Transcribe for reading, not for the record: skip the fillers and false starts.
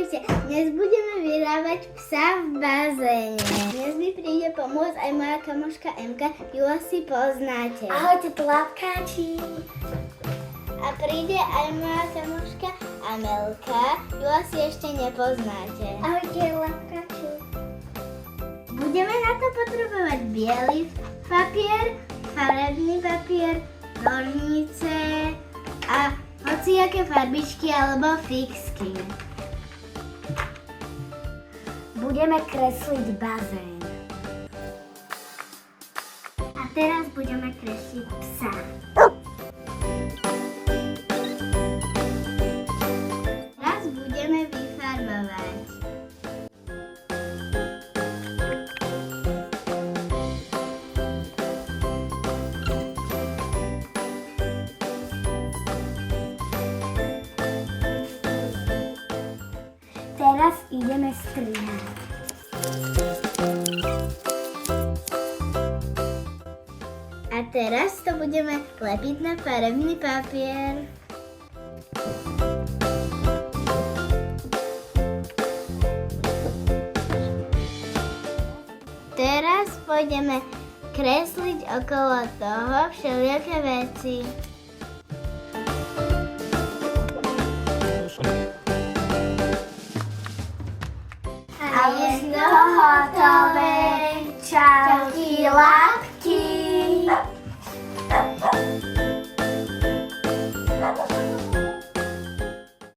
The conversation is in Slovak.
Ahojte, dnes budeme vyrábať psa v bazéne. Dnes mi príde pomôcť aj moja kamoška Emka, ju asi poznáte. Ahojte, plavkáči. A príde aj moja kamoška Amelka, ju asi ešte nepoznáte. Ahojte, plavkáči. Budeme na to potrebovať biely papier, farebný papier, nožnice a hociaké farbičky alebo fixky. Budeme kresliť bazén. A teraz budeme kresliť psa. Teraz budeme vyfarbovať. Teraz ideme strihať. A teraz to budeme lepiť na farebný papier. Teraz pôjdeme kresliť okolo toho všelijaké veci. A je to hotové. Čauky, lak.